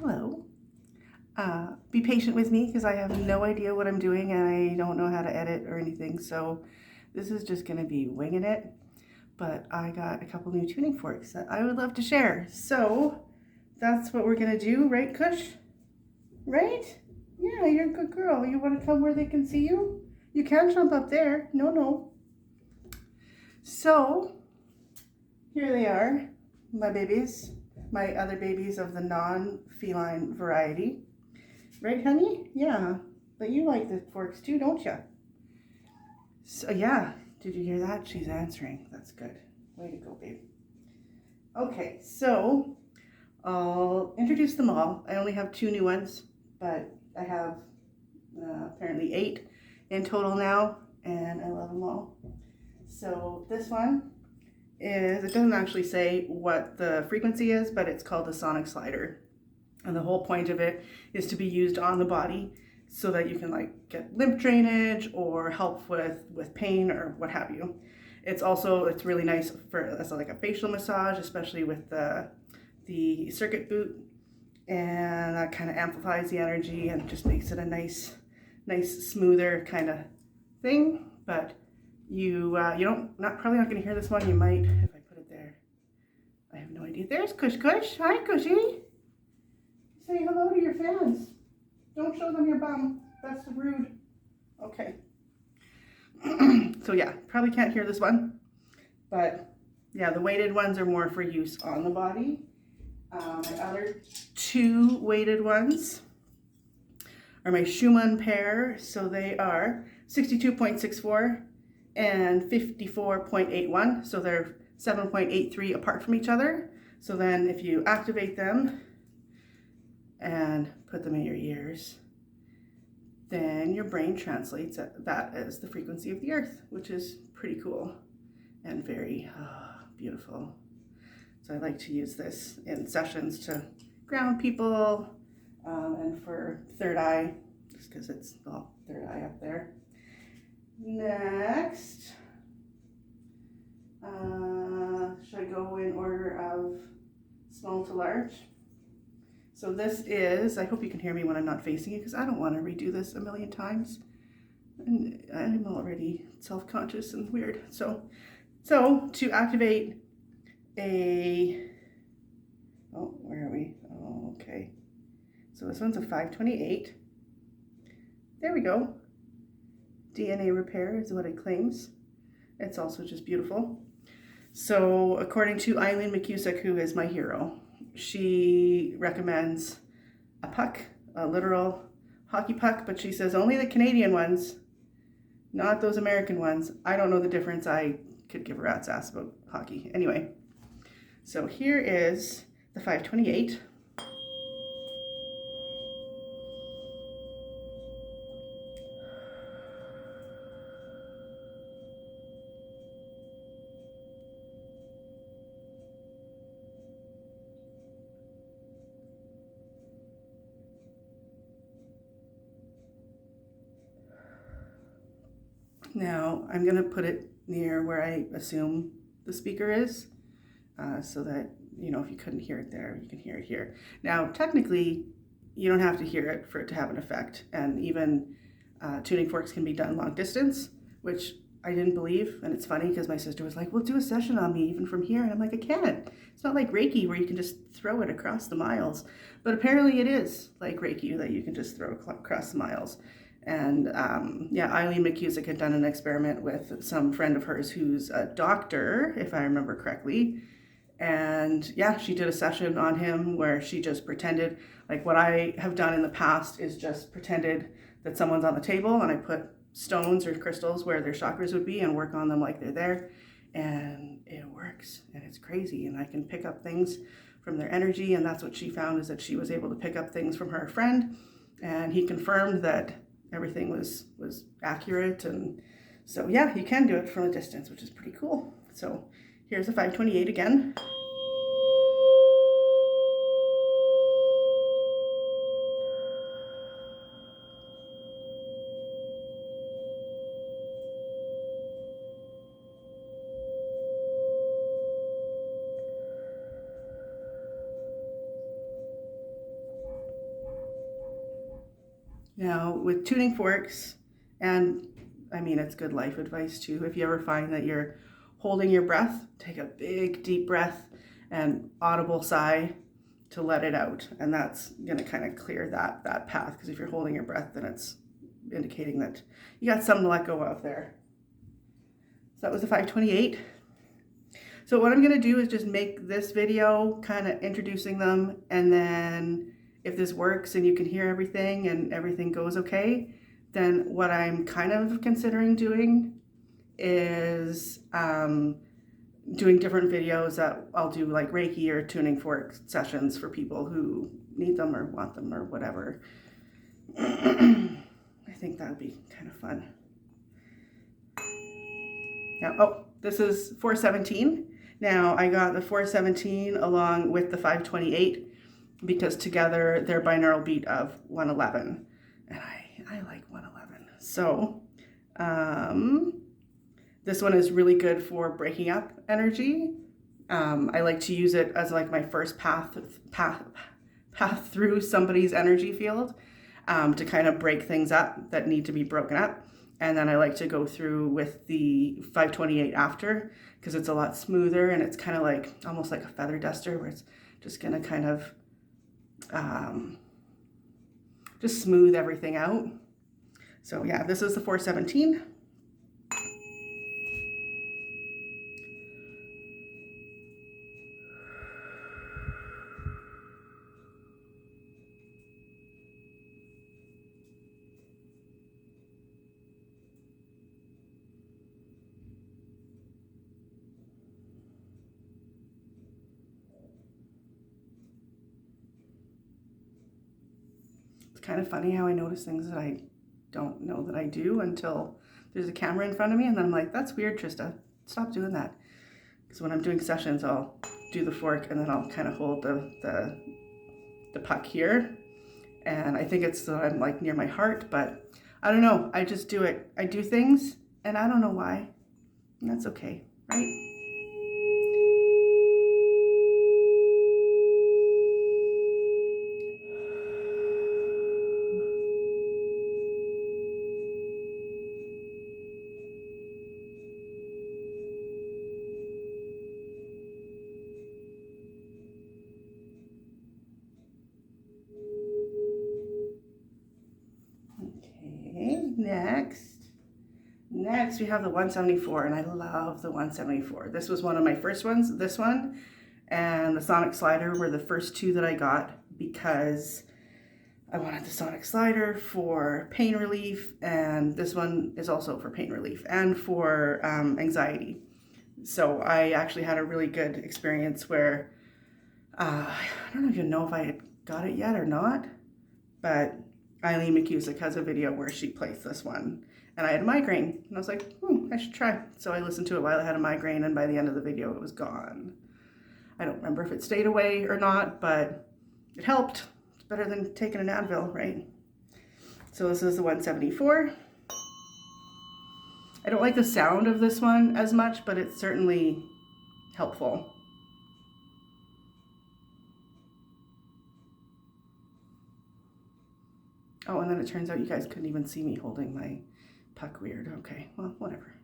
Hello. Be patient with me because I have no idea what I'm doing and I don't know how to edit or anything. So this is just going to be winging it. But I got a couple new tuning forks that I would love to share. So that's what we're going to do, right, Kush? Right? Yeah, you're a good girl. You want to come where they can see you? You can jump up there. No. So here they are, my babies, my other babies of the non-feline variety. Right, honey? Yeah. But you like the forks too, don't you? So, yeah. Did you hear that? She's answering. That's good. Way to go, babe. Okay, so I'll introduce them all. I only have 2 new ones, but I have apparently 8 in total now, and I love them all. So this one is, it doesn't actually say what the frequency is, but it's called the sonic slider. And the whole point of it is to be used on the body so that you can like get lymph drainage or help with pain or what have you. It's really nice for as like a facial massage, especially with the circuit boot, and that kind of amplifies the energy and just makes it a nice smoother kind of thing. But you probably not going to hear this one. You might if I put it there. I have no idea. There's Kush. Hi, Cushy. Say hello to your fans. Don't show them your bum. That's rude. Okay. So yeah, probably can't hear this one. But yeah, the weighted ones are more for use on the body. My other 2 weighted ones are my Schumann pair. So they are 62.64 and 54.81. So they're 7.83 apart from each other. So then if you activate them and put them in your ears, then your brain translates that as the frequency of the earth, which is pretty cool and very beautiful. So I like to use this in sessions to ground people and for third eye, just because it's all third eye up there. Next, should I go in order of small to large? So this is, I hope you can hear me when I'm not facing you because I don't want to redo this a million times. And I'm already self-conscious and weird. So to activate where are we? Oh, okay. So this one's a 528. There we go. DNA repair is what it claims. It's also just beautiful. So according to Eileen McCusick, who is my hero, she recommends a puck, a literal hockey puck, but she says only the Canadian ones, not those American ones. I don't know the difference. I could give a rat's ass about hockey. Anyway, so here is the 528. Now I'm going to put it near where I assume the speaker is, so that, if you couldn't hear it there, you can hear it here. Now, technically, you don't have to hear it for it to have an effect, and even tuning forks can be done long distance, which I didn't believe, and it's funny because my sister was like, well, do a session on me even from here, and I'm like, I can't. It's not like Reiki where you can just throw it across the miles, but apparently it is like Reiki that you can just throw across the miles. And Eileen McCusick had done an experiment with some friend of hers who's a doctor, if I remember correctly. And yeah, she did a session on him where she just pretended, like what I have done in the past is just pretended that someone's on the table and I put stones or crystals where their chakras would be and work on them like they're there. And it works and it's crazy. And I can pick up things from their energy. And that's what she found, is that she was able to pick up things from her friend. And he confirmed that everything was accurate. And so yeah, you can do it from a distance, which is pretty cool. So here's a 528 again. Now with tuning forks, and I mean, it's good life advice too. If you ever find that you're holding your breath, take a big deep breath and audible sigh to let it out. And that's gonna kind of clear that path, because if you're holding your breath, then it's indicating that you got something to let go of there. So that was the 528. So what I'm gonna do is just make this video kind of introducing them, and then if this works and you can hear everything and everything goes okay, then what I'm kind of considering doing is doing different videos that I'll do, like Reiki or tuning fork sessions for people who need them or want them or whatever. I think that would be kind of fun. Now, oh, this is 417. Now I got the 417 along with the 528 because together they're binaural beat of 111, and I like 111. So this one is really good for breaking up energy. I like to use it as like my first path through somebody's energy field, to kind of break things up that need to be broken up. And then I like to go through with the 528 after, because it's a lot smoother and it's kind of like almost like a feather duster, where it's just gonna kind of just smooth everything out. So yeah, this is the 417. Kind of funny how I notice things that I don't know that I do until there's a camera in front of me, and then I'm like, that's weird, Trista, stop doing that. Because when I'm doing sessions, I'll do the fork and then I'll kind of hold the puck here, and I think it's so I'm like near my heart, but I don't know, I just do it. I do things and I don't know why, and that's okay, right? Next we have the 174, and I love the 174. This was one of my first ones. This one and the Sonic Slider were the first two that I got because I wanted the Sonic Slider for pain relief, and this one is also for pain relief and for anxiety. So I actually had a really good experience where I don't even know if I had got it yet or not, but Eileen McCusick has a video where she plays this one, and I had a migraine, and I was like, I should try. So I listened to it while I had a migraine, and by the end of the video, it was gone. I don't remember if it stayed away or not, but it helped. It's better than taking an Advil, right? So this is the 174. I don't like the sound of this one as much, but it's certainly helpful. Oh, and then it turns out you guys couldn't even see me holding my puck weird. Okay, well, whatever.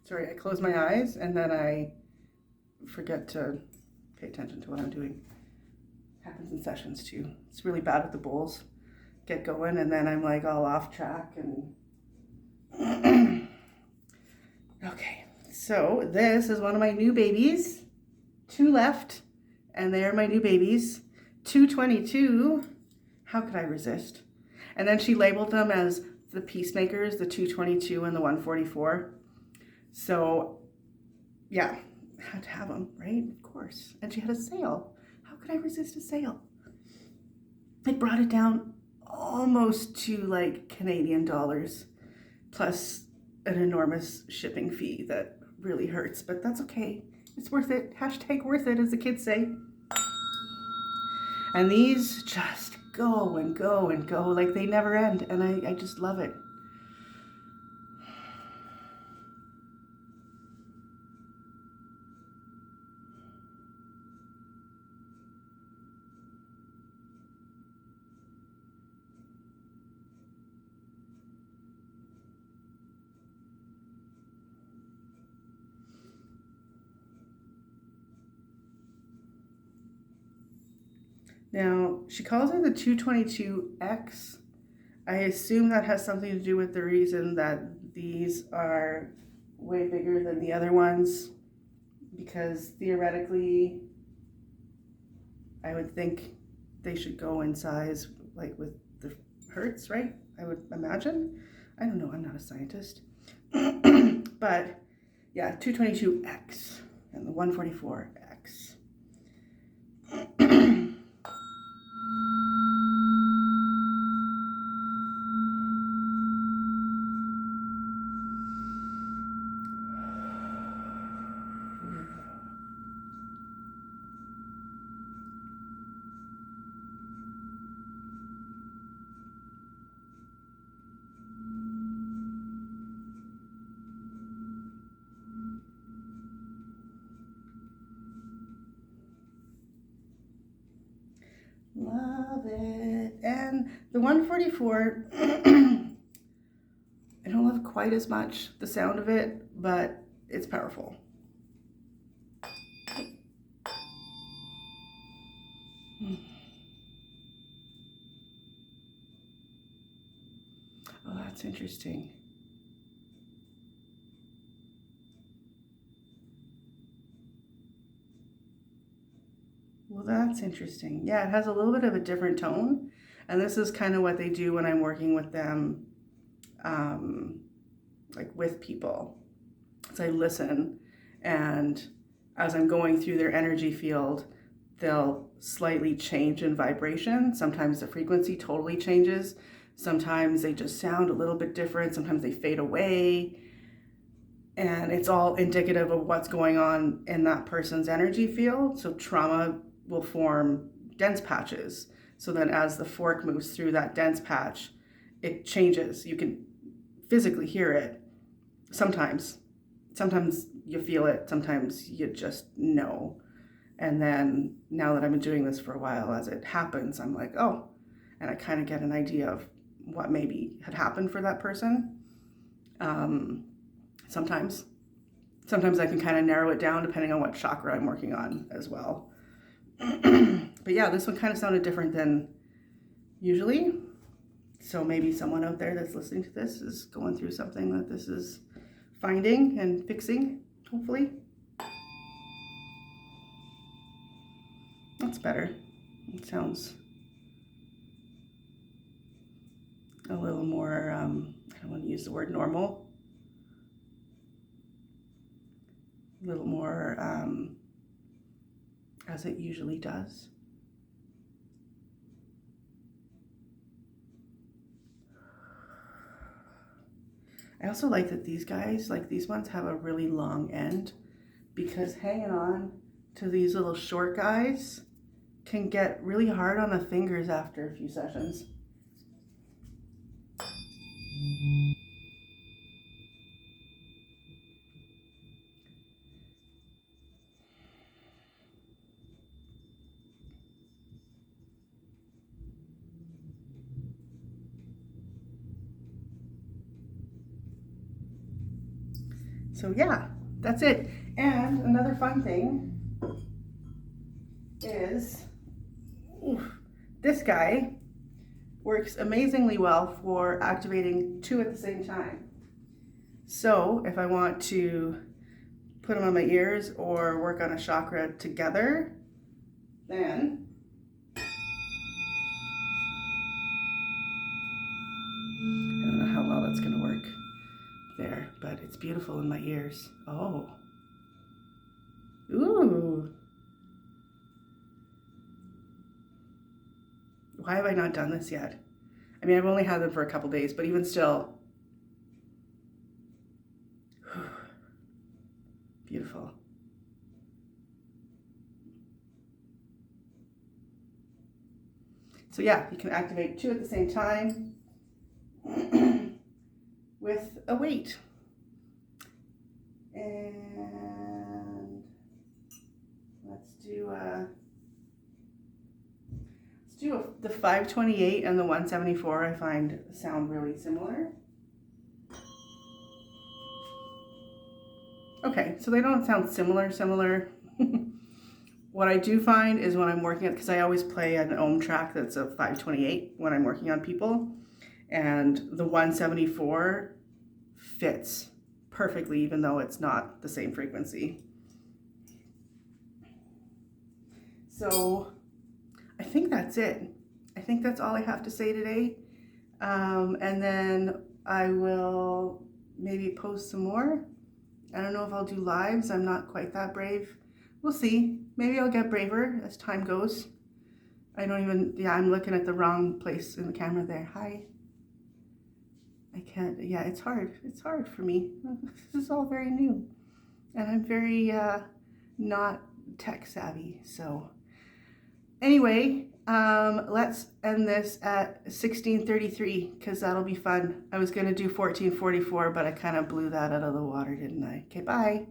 Sorry, I close my eyes and then I forget to pay attention to what I'm doing. Happens in sessions too. It's really bad with the bowls. Get going and then I'm like all off track and okay, so this is one of my new babies. 2 left, and they are my new babies. 222, how could I resist? And then she labeled them as the peacemakers, the 222 and the 144. So yeah, had to have them, right? Of course. And she had a sale. How could I resist a sale? It brought it down almost to like Canadian dollars, plus an enormous shipping fee that really hurts, but that's okay. It's worth it. Hashtag worth it, as the kids say. And these just go and go and go like they never end. And I just love it. Now, she calls her the 222X. I assume that has something to do with the reason that these are way bigger than the other ones, because theoretically, I would think they should go in size like with the hertz, right? I would imagine. I don't know, I'm not a scientist. But yeah, 222X and the 144X. Love it. And the 144, I don't love quite as much the sound of it, but it's powerful. Oh, that's interesting. Well, that's interesting. Yeah, it has a little bit of a different tone. And this is kind of what they do when I'm working with them, like with people. So I listen, and as I'm going through their energy field, they'll slightly change in vibration. Sometimes the frequency totally changes. Sometimes they just sound a little bit different. Sometimes they fade away. And it's all indicative of what's going on in that person's energy field. So trauma will form dense patches. So then as the fork moves through that dense patch, it changes. You can physically hear it sometimes. Sometimes you feel it, sometimes you just know. And then now that I've been doing this for a while, as it happens, I'm like, oh, and I kind of get an idea of what maybe had happened for that person. Sometimes I can kind of narrow it down depending on what chakra I'm working on as well. But yeah, this one kind of sounded different than usually. So maybe someone out there that's listening to this is going through something that this is finding and fixing, hopefully. That's better. It sounds a little more, I don't want to use the word normal. A little more as it usually does. I also like that these guys, like these ones, have a really long end, because hanging on to these little short guys can get really hard on the fingers after a few sessions. So yeah, that's it. And another fun thing is this guy works amazingly well for activating two at the same time. So if I want to put them on my ears or work on a chakra together, then I don't know how well that's going to work there, but it's beautiful in my ears. Oh. Ooh. Why have I not done this yet? I mean, I've only had them for a couple days, but even still. Beautiful. So yeah, you can activate 2 at the same time with a weight. And let's do the 528 and the 174. I find sound really similar. Okay, so they don't sound similar. What I do find is when I'm working, because I always play an ohm track that's a 528 when I'm working on people, and the 174 fits perfectly even though it's not the same frequency. So I think that's it. I think that's all I have to say today. And then I will maybe post some more. I don't know if I'll do lives. I'm not quite that brave. We'll see. Maybe I'll get braver as time goes. I'm looking at the wrong place in the camera there. Hi. I can't, yeah, it's hard. It's hard for me. This is all very new. And I'm very not tech savvy. So anyway, let's end this at 1633 because that'll be fun. I was going to do 1444, but I kind of blew that out of the water, didn't I? Okay, bye.